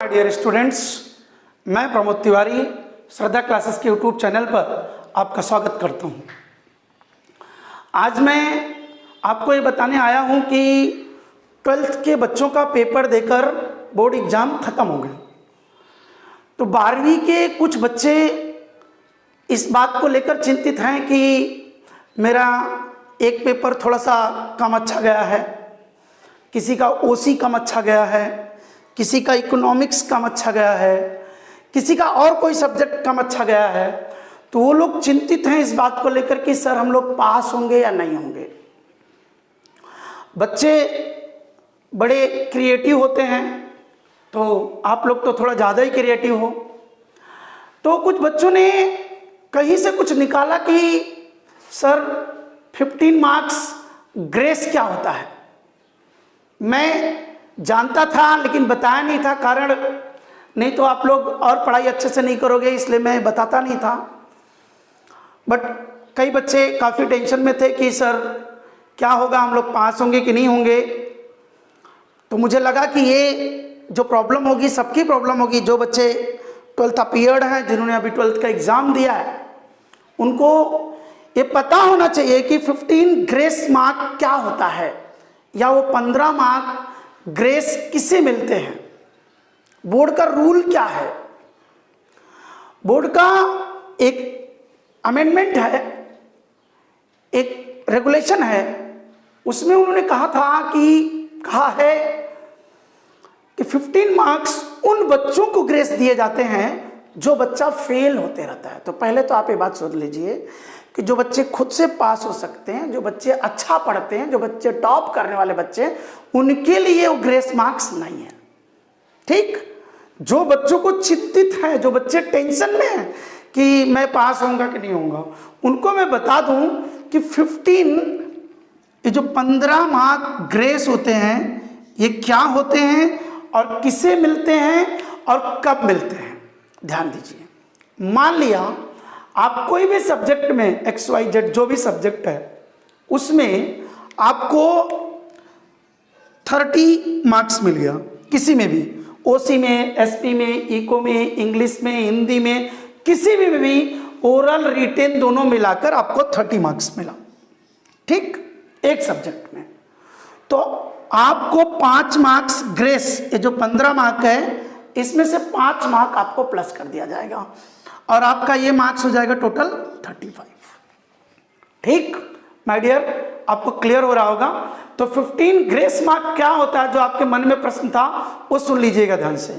Dear students, मैं प्रमोद तिवारी श्रद्धा classes के YouTube channel पर आपका स्वागत करता हूं। आज मैं आपको ये बताने आया हूं कि 12th के बच्चों का पेपर देकर बोर्ड एग्ज़ाम ख़त्म हो गए। तो 12वीं के कुछ बच्चे इस बात को लेकर चिंतित हैं कि मेरा एक पेपर थोड़ा सा कम अच्छा गया है, किसी का ओसी कम अच्छा गया है, किसी का इकोनॉमिक्स कम अच्छा गया है, किसी का और कोई सब्जेक्ट कम अच्छा गया है। तो वो लोग चिंतित हैं इस बात को लेकर कि सर हम लोग पास होंगे या नहीं होंगे। बच्चे बड़े क्रिएटिव होते हैं, तो आप लोग तो थोड़ा ज़्यादा ही क्रिएटिव हो। तो कुछ बच्चों ने कहीं से कुछ निकाला कि सर 15 मार्क्स ग्रेस क्या होता है। मैं जानता था लेकिन बताया नहीं था, कारण नहीं तो आप लोग और पढ़ाई अच्छे से नहीं करोगे, इसलिए मैं बताता नहीं था। बट कई बच्चे काफ़ी टेंशन में थे कि सर क्या होगा, हम लोग पास होंगे कि नहीं होंगे। तो मुझे लगा कि ये जो प्रॉब्लम होगी सबकी प्रॉब्लम होगी। जो बच्चे 12th अपीयर्ड हैं, जिन्होंने अभी 12th का एग्ज़ाम दिया है, उनको ये पता होना चाहिए कि 15 ग्रेस मार्क क्या होता है, या वो 15 मार्क ग्रेस किसे मिलते हैं, बोर्ड का रूल क्या है। बोर्ड का एक अमेंडमेंट है, एक रेगुलेशन है, उसमें उन्होंने कहा है कि 15 मार्क्स उन बच्चों को ग्रेस दिए जाते हैं जो बच्चा फेल होते रहता है। तो पहले तो आप ये बात सोच लीजिए कि जो बच्चे खुद से पास हो सकते हैं, जो बच्चे अच्छा पढ़ते हैं, जो बच्चे टॉप करने वाले बच्चे, उनके लिए वो ग्रेस मार्क्स नहीं है। ठीक, जो बच्चों को चिंतित है, जो बच्चे टेंशन में हैं कि मैं पास होऊंगा कि नहीं होऊंगा, उनको मैं बता दूं कि 15 मार्क ग्रेस होते हैं, ये क्या होते हैं और किसे मिलते हैं और कब मिलते हैं। ध्यान दीजिए, मान लिया आप कोई भी सब्जेक्ट में XYZ जो भी सब्जेक्ट है उसमें आपको 30 मार्क्स मिल गया, किसी में भी, ओसी में, एसपी में, इको में, इंग्लिश में, हिंदी में, किसी भी ओरल रिटेन दोनों मिलाकर आपको 30 मार्क्स मिला। ठीक, एक सब्जेक्ट में। तो आपको 5 मार्क्स ग्रेस, ये जो 15 मार्क है इसमें से 5 मार्क आपको प्लस कर दिया जाएगा और आपका ये मार्क्स हो जाएगा टोटल 35। ठीक माय डियर, आपको क्लियर हो रहा होगा। तो 15 ग्रेस मार्क क्या होता है, जो आपके मन में प्रश्न था वो सुन लीजिएगा ध्यान से।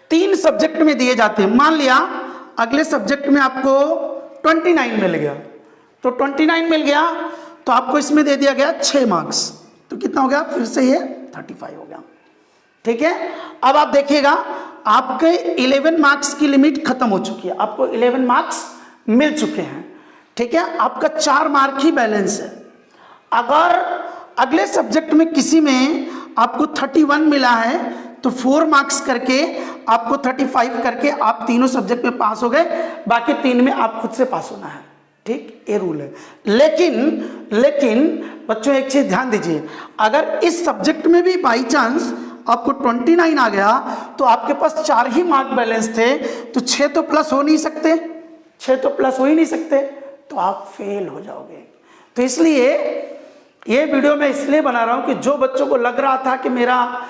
3 सब्जेक्ट में दिए जाते हैं। मान लिया अगले सब्जेक्ट में आपको 29 मिल गया, तो 29 मिल गया तो आपको इसमें दे दिया गया 6 मार्क्स, तो कितना हो गया, फिर से ये 35 हो गया। ठीक है, अब आप देखिएगा आपके 11 मार्क्स की लिमिट खत्म हो चुकी है, आपको 11 मार्क्स मिल चुके हैं। ठीक है, आपका 4 मार्क ही बैलेंस है। अगर अगले सब्जेक्ट में किसी में आपको 31 मिला है तो 4 मार्क्स करके आपको 35 करके आप तीनों सब्जेक्ट में पास हो गए, बाकी 3 में आप खुद से पास होना है। ठीक, ये रूल है। लेकिन बच्चों एक चीज ध्यान दीजिए, अगर इस सब्जेक्ट में भी बाई चांस आपको 29 आ गया तो आपके पास 4 ही मार्क बैलेंस थे, तो 6 तो प्लस हो नहीं सकते, 6 तो प्लस हो ही नहीं सकते, तो आप फेल हो जाओगे। तो इसलिए ये वीडियो मैं इसलिए बना रहा हूं कि जो बच्चों को लग रहा था कि मेरा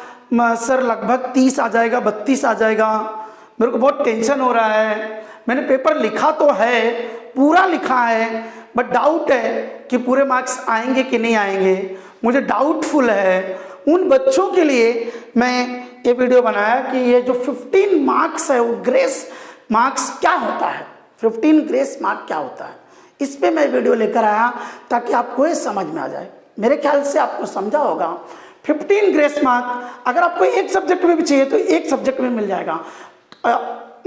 सर लगभग 30 आ जाएगा, 32 आ जाएगा, मेरे को बहुत टेंशन हो रहा है, मैंने पेपर लिखा तो है, पूरा लिखा है, बट डाउट है कि पूरे मार्क्स आएंगे कि नहीं आएंगे, मुझे डाउटफुल है, उन बच्चों के लिए मैं ये वीडियो बनाया कि ये जो 15 मार्क्स है वो ग्रेस मार्क्स क्या होता है, 15 ग्रेस मार्क क्या होता है, इस पे मैं वीडियो लेकर आया ताकि आपको ये समझ में आ जाए। मेरे ख्याल से आपको समझा होगा। 15 ग्रेस मार्क अगर आपको एक सब्जेक्ट में भी चाहिए तो एक सब्जेक्ट में मिल जाएगा।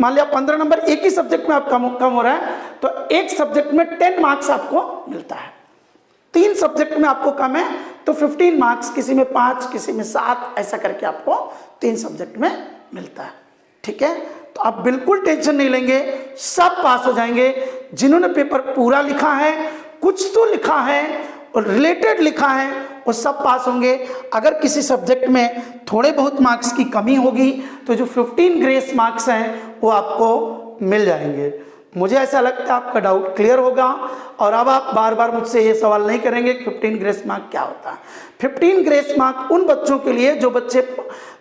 मान लिया 15 नंबर एक ही सब्जेक्ट में आप कम हो रहा है तो एक सब्जेक्ट में 10 मार्क्स आपको मिलता है। 3 सब्जेक्ट में आपको कम है तो 15 मार्क्स, किसी में 5, किसी में 7, ऐसा करके आपको 3 सब्जेक्ट में मिलता है। ठीक है, तो आप बिल्कुल टेंशन नहीं लेंगे, सब पास हो जाएंगे। जिन्होंने पेपर पूरा लिखा है, कुछ तो लिखा है और रिलेटेड लिखा है, वो सब पास होंगे। अगर किसी सब्जेक्ट में थोड़े बहुत मार्क्स की कमी होगी तो जो 15 ग्रेस मार्क्स हैं वो आपको मिल जाएंगे। मुझे ऐसा लगता है आपका डाउट क्लियर होगा और अब आप बार बार मुझसे ये सवाल नहीं करेंगे 15 ग्रेस मार्क क्या होता है। 15 ग्रेस मार्क उन बच्चों के लिए जो बच्चे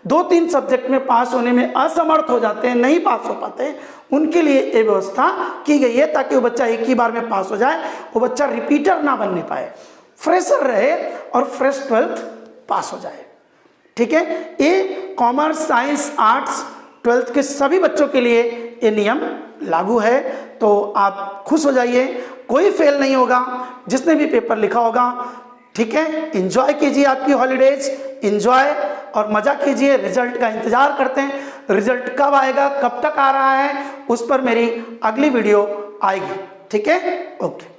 2-3 सब्जेक्ट में पास होने में असमर्थ हो जाते हैं, नहीं पास हो पाते, उनके लिए ये व्यवस्था की गई है ताकि वो बच्चा एक ही बार में पास हो जाए, वो बच्चा रिपीटर ना बनने पाए, फ्रेशर रहे और फ्रेश 12th पास हो जाए। ठीक है, ये कॉमर्स, साइंस, आर्ट्स 12th के सभी बच्चों के लिए ये नियम लागू है। तो आप खुश हो जाइए, कोई फेल नहीं होगा जिसने भी पेपर लिखा होगा। ठीक है, एंजॉय कीजिए आपकी हॉलीडेज, एंजॉय और मजा कीजिए। रिजल्ट का इंतजार करते हैं, रिजल्ट कब आएगा, कब तक आ रहा है, उस पर मेरी अगली वीडियो आएगी। ठीक है, ओके।